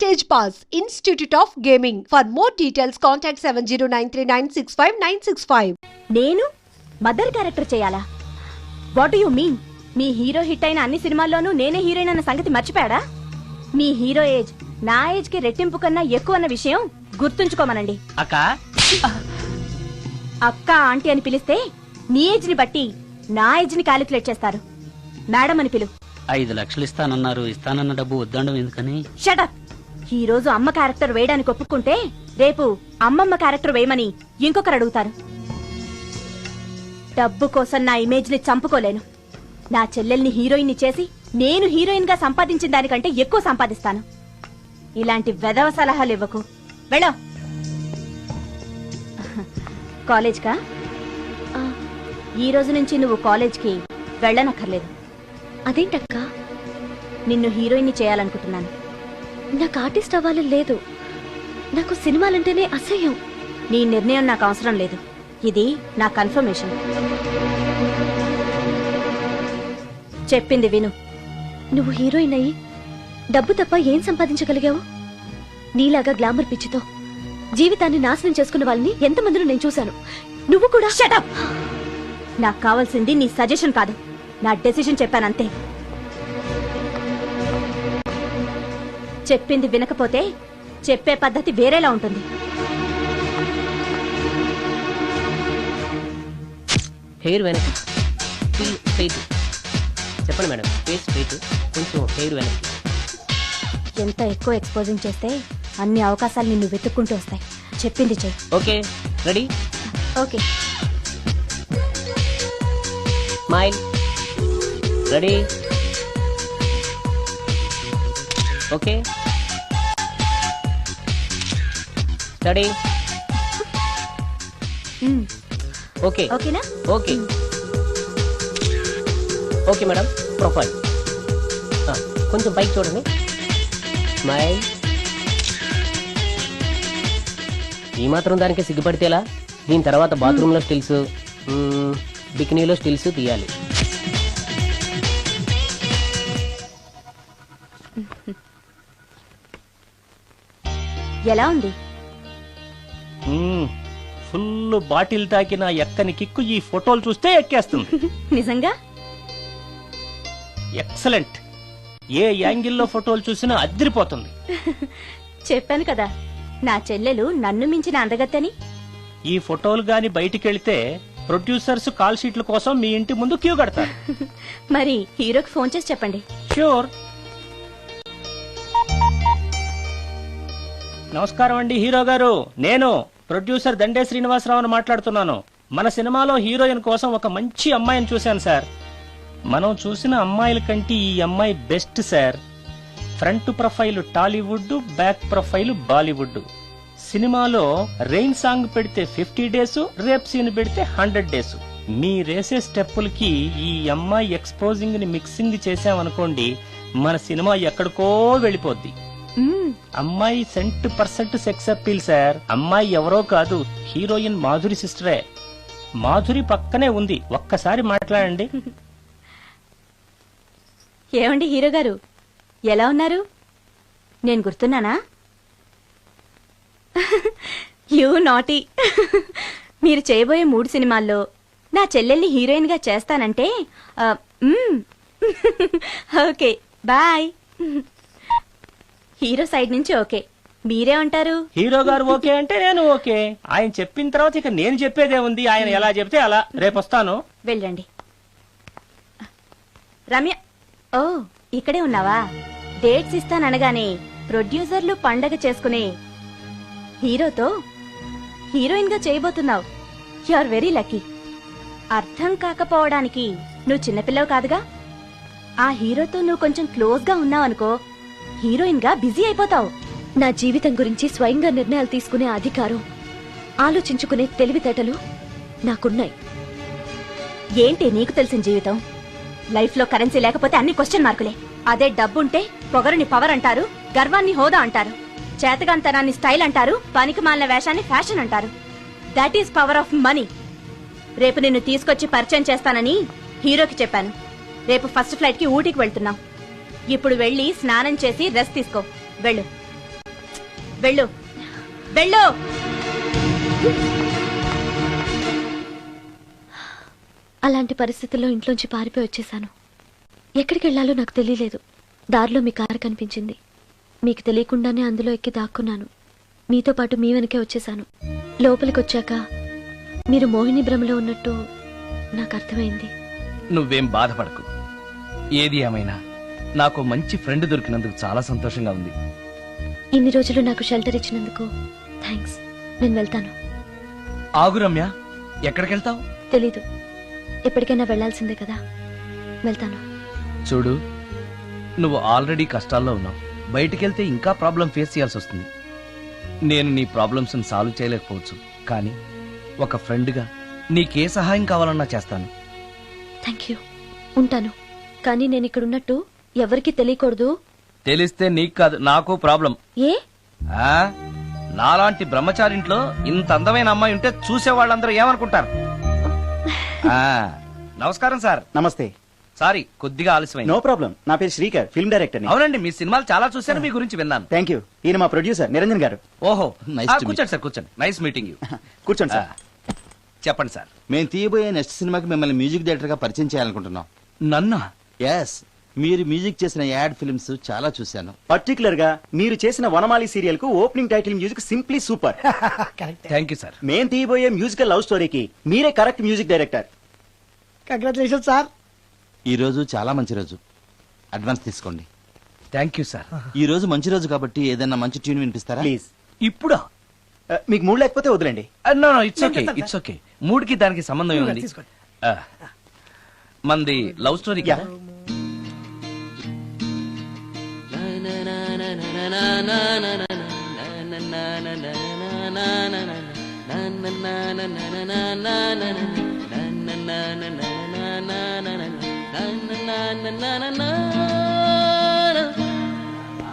Stage Pass, Institute of Gaming. For more details, contact 7093965965. నేను mother character చేయాలా? What you mean? Me hero hit అయిన అన్ని సినిమాల్లోనూ నేనే heroine అన్న సంగతి మర్చిపోయాడా? మీ హీరో ఏజ్ నా ఏజ్ కి రెట్టింపు కన్నా ఎక్కువ అన్న విషయం గుర్తుంచుకోమనండి. అక్క అక్క ఆంటీ అని పిలిస్తే నీ ఏజ్ ని బట్టి నా ఏజ్ ని క్యాలిక్యులేట్ చేస్తారు. మేడం అని పిలు. 5 లక్షలు ఇస్తానన్నారు. ఇస్తానన్న డబ్బు వద్దండం ఎందుకని? షటప్. ఈ రోజు అమ్మ క్యారెక్టర్ వేయడానికి ఒప్పుకుంటే రేపు అమ్మమ్మ క్యారెక్టర్ వేయమని ఇంకొకరు అడుగుతారు. డబ్బు కోసం నా ఇమేజ్ ని చంపుకోలేను. నా చెల్లెల్ని హీరోయిన్ ని చేసి నేను హీరోయిన్ గా సంపాదించిన దానికంటే ఎక్కువ సంపాదిస్తాను. ఇలాంటి వెధవ సలహాలు ఇవ్వకు. వెళ్ళో. కాలేజ్ కా? ఈ రోజు నుంచి నువ్వు కాలేజ్ కి వెళ్ళనక్కర్లేదు. అదేంటక్క? నిన్ను హీరోయిన్ ని చేయాలనుకుంటున్నాను. నాకు ఆర్టిస్ట్ అవ్వాలని లేదు. నాకు సినిమాలంటేనే అసహ్యం. నీ నిర్ణయం నాకు అవసరం లేదు. ఇది నా కన్ఫర్మేషన్. చెప్పింది విను. నువ్వు హీరోయిన్ అయ్యి డబ్బు తప్ప ఏం సంపాదించగలిగావు? నీలాగా గ్లామర్ పిచ్చితో జీవితాన్ని నాశనం చేసుకున్న వాళ్ళని ఎంతమందిలో నేను చూశాను. నువ్వు కూడా. షటప్. నాకు కావాల్సింది నీ సజెషన్ కాదు, నా డెసిషన్ చెప్పానంతే. చెప్పింది వినకపోతే చెప్పే పద్ధతి వేరేలా ఉంటుంది. హెయిర్ వెనక్కి స్ట్రైట్. చెప్పండి మేడం. ఫేస్ స్ట్రైట్, కొంచెం హెయిర్ వెనక్కి. ఎంత ఎక్కువ ఎక్స్పోజింగ్ చేస్తే అన్ని అవకాశాలు నిన్ను వెతుక్కుంటూ వస్తాయి. చెప్పింది చెయ్యి. Okay, ready? Okay. Smile. Ready? Okay. Study. Okay. ఓకేనా? ఓకే. Okay madam. ప్రొఫైల్ కొంచెం పైకి చూడండి. స్మైల్. ఈ మాత్రం దానికి సిగ్గుపడితేలా? దీని తర్వాత బాత్రూంలో స్టిల్స్, బికినీలో స్టిల్స్ తీయాలి. ఎలా ఉంది? ఫుల్ బాటిల్ తాకిన ఎక్కని కిక్కు ఈ ఫోటోలు చూస్తే ఎక్కేస్తుంది. నిజంగా ఎక్సలెంట్. ఏ యాంగిల్లో ఫోటోలు చూసినా అదిరిపోతుంది. చెప్పాను కదా, నా చెల్లెలు నన్ను మించిన అందగత్తని. ఈ ఫోటోలు గాని బయటికెళ్తే ప్రొడ్యూసర్స్ కాల్ షీట్ల కోసం మీ ఇంటి ముందు క్యూ కడతారు. మరి హీరోకి ఫోన్ చేసి చెప్పండి. ష్యూర్. నమస్కారం అండి హీరో గారు. నేను ప్రొడ్యూసర్ దండే శ్రీనివాసరావుని మాట్లాడుతున్నాను. మన సినిమాలో హీరోయిన్ కోసం ఒక మంచి అమ్మాయిని చూశాను సార్. మనం చూసిన అమ్మాయిల కంటే ఈ అమ్మాయి best sir. Front profile Tollywood, back profile Bollywood. సినిమాలో రెయిన్ సాంగ్ పెడితే 50 డేస్, రేప్ సీన్ పెడితే 100 డేస్. మీరేసే స్టెప్పులకి ఈ అమ్మాయి ఎక్స్పోజింగ్ ని మిక్సింగ్ చేసామనుకోండి, మన సినిమా ఎక్కడికో వెళ్ళిపోద్ది. అమ్మాయి 100% సెక్స్ అప్పీల్ సార్. అమ్మాయి ఎవరో కాదు, హీరోయిన్ మాధురి సిస్టరే. మాధురి పక్కనే ఉంది, ఒక్కసారి మాట్లాడండి. ఏమండి హీరో గారు, ఎలా ఉన్నారు? నేను గుర్తున్నానా? You naughty. మీరు చేయబోయే 3 సినిమాల్లో నా చెల్లెల్ని హీరోయిన్ గా చేస్తానంటే ఓకే బాయ్. హీరో సైడ్ నుంచి ఓకే, మీరే ఉంటారు? హీరో గారు ఓకే అంటే నేను ఓకే. ఆయన చెప్పిన తర్వాత ఇక నేను చెప్పేదే ఉంది. ఆయన ఎలా చెప్తే అలా. రేపు వస్తాను. వెళ్ళండి. రమ్య, ఓ ఇక్కడే ఉన్నావా? డేట్స్ ఇస్తాననగానే ప్రొడ్యూసర్లు పండగ చేసుకునే హీరోతో హీరోయిన్ గా చేయబోతున్నావు. You are very lucky. అర్థం కాకపోవడానికి నువ్వు చిన్నపిల్లవు కాదుగా. ఆ హీరోతో నువ్వు కొంచెం క్లోజ్ గా ఉన్నావనుకో, హీరోయిన్ గా బిజీ అయిపోతావు. నా జీవితం గురించి స్వయంగా నిర్ణయాలు తీసుకునే అధికారం, ఆలోచించుకునే తెలివితేటలు నాకున్నాయి. ఏంటి నీకు తెలిసిన జీవితం? లైఫ్ లో కరెన్సీ లేకపోతే అన్ని క్వశ్చన్ మార్కులే. అదే డబ్బుంటే పొగరుని పవర్ అంటారు, గర్వాన్ని హోదా అంటారు, చేతగాంతనాన్ని స్టైల్ అంటారు, పనికి మాలిన వేషాన్ని ఫ్యాషన్ అంటారు. That is power of money. రేపు నిన్ను తీసుకొచ్చి పరిచయం చేస్తానని హీరోకి చెప్పాను. రేపు ఫస్ట్ ఫ్లైట్ కి ఊటీకి వెళ్తున్నాం. ఇప్పుడు వెళ్ళి స్నానం చేసి రెస్ట్ తీసుకో. వెళ్ళు. వెళ్ళు వెళ్ళు. అలాంటి పరిస్థితుల్లో ఇంట్లోంచి పారిపోయి వచ్చేసాను. ఎక్కడికి వెళ్ళాలో నాకు తెలియలేదు. దారిలో మీ కారు కనిపించింది. మీకు తెలియకుండానే అందులో ఎక్కి దాక్కున్నాను. మీతో పాటు మీ వెనకే వచ్చేసాను. లోపలికి వచ్చాక మీరు మోహిని భ్రమలో ఉన్నట్టు నాకు అర్థమైంది. నువ్వేం బాధపడకు. ఏది ఏమైనా నాకు మంచి ఫ్రెండ్ దొరికినందుకు చాలా సంతోషంగా ఉంది. ఇన్ని రోజులు నాకు షెల్టర్ ఇచ్చినందుకు థ్యాంక్స్. నేను వెళ్తాను. ఆగు రమ్య, ఎక్కడికెళ్తావు? తెలీదు. ఎప్పటికైనా వెళ్లాల్సిందే కదా. వెళ్తాను. చూడు, నువ్వు ఆల్రెడీ కష్టాల్లో ఉన్నావు. బయటికెళ్తే ఇంకా ప్రాబ్లం ఫేస్ చేయాల్సి వస్తుంది. నేను నీ ప్రాబ్లమ్స్ సాల్వ్ చేయలేకపోవచ్చు, కానీ ఒక ఫ్రెండ్గా నీకే సహాయం కావాలన్నా చేస్తాను. Thank you. ఉంటాను. కానీ నేను ఇక్కడ ఉన్నట్టు ఎవరికీ తెలియకూడదు. తెలిస్తే నీకు కాదు, నాకు ప్రాబ్లం. ఏ? ఆ, నాలాంటి బ్రహ్మచారింట్లో ఇంత అందమైన అమ్మాయి ఉంటే చూసే వాళ్ళందరూ ఏమనుకుంటారు? ఆ, నమస్కారం సార్. నమస్తే. సారీ, కొద్దిగా ఆలస్యమైంది. No problem. నా పేరు శ్రీకర్, ఫిల్మ్ డైరెక్టర్. అవునండి, మీ సినిమాలు చాలా చూశాను, మీ గురించి విన్నాను. Thank you. ఈయన మా ప్రొడ్యూసర్ నిరంజన్ గారు. ఓహో, Nice to meet కూర్చోండి సార్, కూర్చోండి. Nice meeting you. కూర్చోండి సార్. చెప్పండి సార్. మేము తీయబోయే నెక్స్ట్ సినిమాకి మిమ్మల్ని మ్యూజిక్ డైరెక్టర్ గా పరిచయం చేయాలనుకుంటున్నాం. నన్నా? ఎస్, మీరు మ్యూజిక్ చేసిన యాడ్ ఫిల్మ్స్ చాలా చూశాను. పర్టికులర్ గా మీరు చేసిన వనమాలి సీరియల్ కు opening title music simply super. Thank you sir. మేం తీయబోయే మ్యూజికల్ లవ్ స్టోరీకి మీరే correct music director. Congratulation sir. ఈ రోజు చాలా మంచి రోజు. అడ్వాన్స్ తీసుకోండి. Thank you sir. ఈ రోజు మంచి రోజు కాబట్టి ఏదైనా మంచి ట్యూన్ వినిపిస్తారా? ప్లీజ్. ఇప్పుడా? మీకు మూడు లేకపోతే వదిలేండి. No it's okay, it's okay. మూడుకి దానికి సంబంధం ఏముంది? మంది లవ్ స్టోరీ కదా.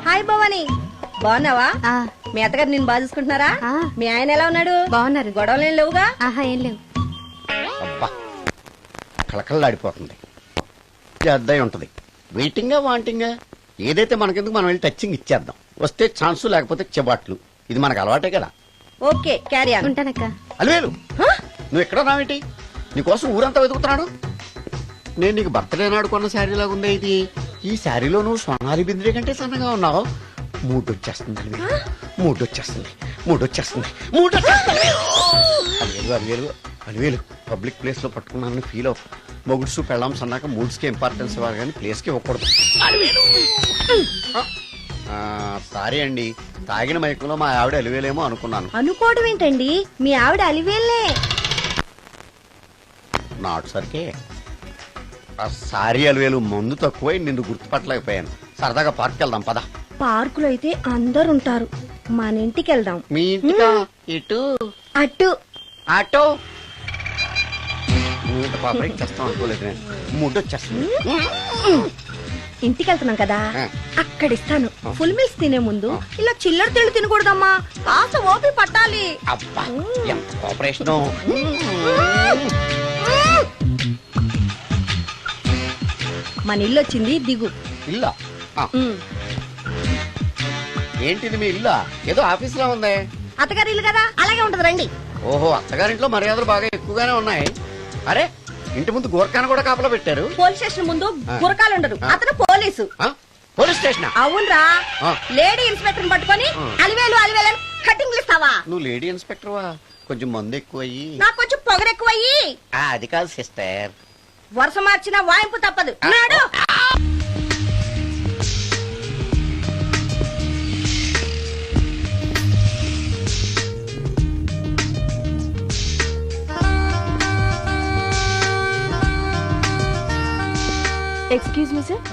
హాయ్ భవాని, బాగున్నావా? మీ అత్తగారు నిన్ను బాగా చూసుకుంటున్నారా? మీ ఆయన ఎలా ఉన్నాడు? బాగున్నారు. గొడవలు ఏం లేవుగా? ఆహా, ఏం లేవు. అబ్బా, కళకళలాడిపోతుంది. అద్దయి ఉంటది. వెయిటింగా వాంటింగా ఏదైతే మనకెందుకు, మనం వెళ్ళి టచ్చింగ్ ఇచ్చేద్దాం. వస్తే ఛాన్సు, లేకపోతే చెబాట్లు. ఇది మనకు అలవాటే కదా. Okay, carry on. ఉంటానక్క. అలివేలు, నువ్వు ఎక్కడ రావేంటి? నీకోసం ఊరంతా వెతుకుతున్నాడు. నేను నీకు బర్త్డే నాడు కొన్న శారీ లాగా ఉందే ఇది. ఈ శారీలో నువ్వు సోనాలి బింద్రే కంటే సన్నగా ఉన్నావు. మూడొచ్చేస్తుంది అలివేలు, మూడొచ్చేస్తుంది, మూడొచ్చేస్తుంది, మూడొచ్చేస్తుంది. అలివేలు అలివేలు అలివేలు, పబ్లిక్ ప్లేస్ లో పట్టుకున్నానని ఫీల్ అవు. మొగుడ్సు పెళ్ళాంస్ అన్నాక మూడ్స్ కి ఇంపార్టెన్స్ ఇవ్వాలి కానీ ప్లేస్ కి ఇవ్వకూడదు. సారీ అండి, తాగిన మైకంలో మా ఆవిడ అలివేలేమో అనుకున్నాను. అనుకోవడం ఏంటండి, మీ ఆవిడ అలివేలే. నాటు సరికే. సారీ అలివేలు, మందు తక్కువై నిన్ను గుర్తుపట్టలేకపోయాను. సరదాగా పార్క్ వెళ్దాం పద. పార్కులో అయితే అందరు ఉంటారు, మన ఇంటికి వెళ్దాం. మీ ఇంటికా? ఇటు అటు ఆటో. నువ్వు ఇంత పాపరేట్ చేస్తాం అనుకోలేదు నేను. మూడొచ్చేస్తుంది. ఇంటికి వెళ్తున్నాం కదా, ఆ. అక్కడ ఇస్తాను. ఫుల్ మీల్స్ తినే ముందు ఇలా చిల్లర తిళ్ళు తినకూడదమ్మా, కాస్త ఓపి పట్టాలి. అబ్బా, ఎంత కోఆపరేషన్. మన ఇల్లు వచ్చింది, దిగు. ఇల్లా? ఏంటిది మీ ఇల్లా? ఏదో ఆఫీస్ లో ఉంది. అత్తగారి ఇల్లు కదా, అలాగే ఉంటది, రండి. ఓహో, అత్తగారింట్లో మర్యాదలు బాగా ఎక్కువగానే ఉన్నాయి. అరే, ఇంటి ముందు గోర్ఖాను కూడా కాపలా పెట్టారు. పోలీస్ స్టేషన్ ముందు గురకాలు ఉండరు, అతను పోలీసు. Police station? అవునరా. లేడీ ఇన్స్పెక్టర్ పట్టుకొని అలివేలు అలివేలు కటింగ్లు ఇస్తావా? నువ్వు లేడీ ఇన్స్పెక్టర్ వా? కొంచెం మందు ఎక్కువయ్యి. నాకు కొంచెం పొగరు ఎక్కువయ్యి. అది కాదు సిస్టర్. వరుస మార్చిన వాయింపు తప్పదు. నాడు ఎక్స్క్యూజ్ మీ సార్,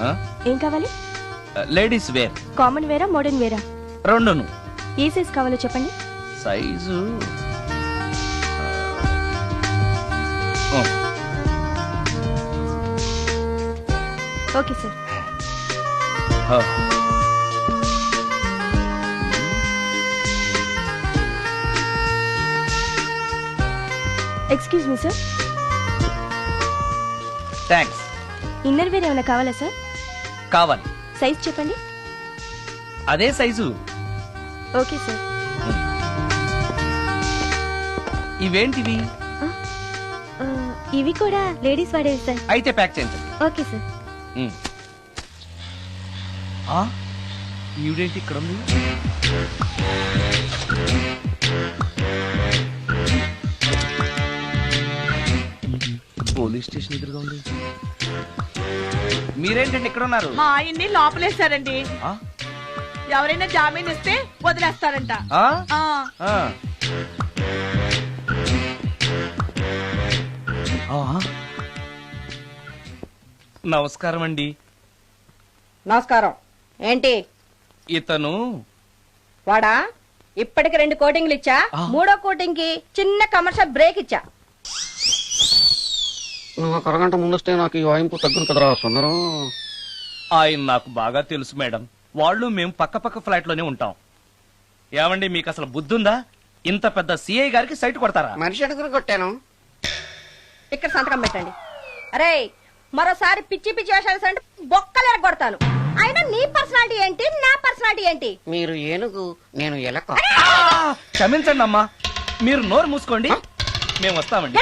ఏం కావాలి? Ladies wear. కామన్ వేరా, మోడర్న్ వేరా? రెండును. ఏ సైజ్ కావాలో చెప్పండి. Size okay sir. Excuse me sir, thanks. Inner wear ఏమైనా కావాలా సార్? కావాలి. సైజ్ చెప్పండి. అదే సైజు. Okay sir. ఇవేంటివి? ఇవి కూడా లేడీస్ వాడేవి సార్. అయితే ప్యాక్ చేయండి. Okay sir. ఈవిడేంటి ఇక్కడ ఉంది? పోలీస్ స్టేషన్ ఎదురుగా ఉంది. మీరేంటండి ఇక్కడ ఉన్నారు? మా ఆయన్ని లోపలేశారండి. ఎవరైనా జామీన్ ఇస్తే వదిలేస్తారంట. నమస్కారం అండి. నమస్కారం. ఏంటి ఇతను? వాడా? ఇప్పటికి 2 కోటింగ్లు ఇచ్చా, 3వ కోటింగ్ కి చిన్న కమర్షియల్ బ్రేక్ ఇచ్చా. నువ్వు 1 అరగంట ముందొస్తే నాకు ఈ వాయింపు తగ్గును కదరా సుందరం. ఆయన నాకు బాగా తెలుసు మేడం. వాళ్ళు మేము పక్క పక్క ఫ్లాట్ లోనే ఉంటాం. ఏమండి మీకు అసలు బుద్ధుందా? ఇంత పెద్ద సిఐ గారికి సైట్ కొడతారా? మనిషి అడుగురు కొట్టాను. ఇక్కడ సంతకం పెట్టండి. అరే మరోసారి పిచ్చి పిచ్చి వేషాలు బొక్కలు ఎరగొడతాను. అయినా నీ పర్సనాలిటీ ఏంటి, నా పర్సనాలిటీ ఏంటి? మీరు ఏనుగు, నేను ఎలక. క్షమించండి అమ్మా, మీరు నోరు మూసుకోండి, మేము వస్తామండి.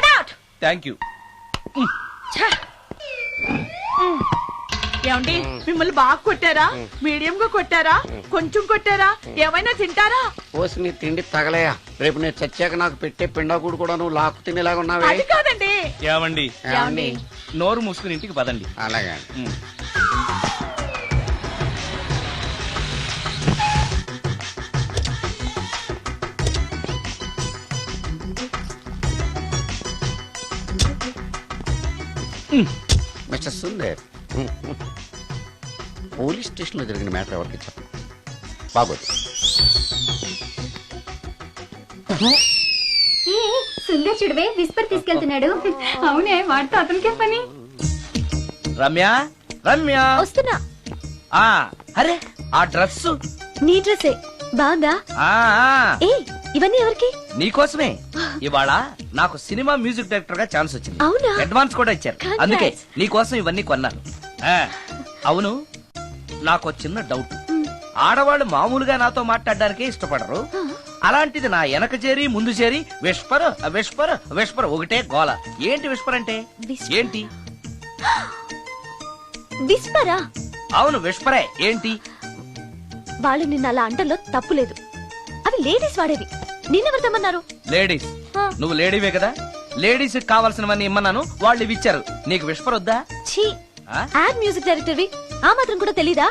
Thank you. ఏమండి మిమ్మల్ని బాగా కొట్టారా, మీడియం గా కొట్టారా, కొంచెం కొట్టారా, ఏమైనా తింటారా? పోసి నీ తిండి తగలయా. రేపు నేను చచ్చాక నాకు పెట్టే పిండాకుడు కూడా నువ్వు లాక్కు తినేలాగా ఉన్నావే. అది కాదండి. ఏమండి నోరు మూసుకుని ఇంటికి పదండి. అలాగే. మిస్టర్ సుందర్, పోలీస్ స్టేషన్ లో జరిగిన మ్యాటర్ ఎవరికి చెప్పండి. బాగోదు. సుందర్ చూడవే విస్పర్ తీసుకెళ్తున్నాడు. అవునే, వాడితో అతనికే పని. రమ్య, రమ్య వస్తున్నా. అరే ఆ డ్రెస్ నీ డ్రెస్సే బాగుందా? ఏ ఇవన్నీ ఎవరికి? నీకోసమే. ఇవాళ నాకు సినిమా మ్యూజిక్ డైరెక్టర్ గా ఛాన్స్ వచ్చింది. అవునా? అడ్వాన్స్ కూడా ఇచ్చారు. అందుకే నీకోసం ఇవన్నీ కొన్నాను. అవును, నాకు చిన్న డౌట్. ఆడవాళ్ళు మామూలుగా నాతో మాట్లాడడానికే ఇష్టపడరు. అలాంటిది నా వెనక చేరి ముందు చేరి విస్పర్ విస్పర్ విస్పర్ ఒకటే గోల. ఏంటి విస్పర్ అంటే? ఏంటి విస్పరా? అవును విస్పరే. ఏంటి? వాళ్ళు నిన్న అలా అంటలో తప్పులేదు. అవి లేడీస్ వాడేవి. నిన్నెవరు తెమ్మన్నారు? లేడీస్. నువ్వు లేడీవే కదా. లేడీస్ కావాల్సినవన్నీ ఇమ్మన్నాను, వాళ్ళు ఇవి ఇచ్చారు. నీకు విస్పర్ వద్దా? ఛీ, యాడ్ మ్యూజిక్ డైరెక్టర్వి, ఆ మాత్రం కూడా తెలీదా?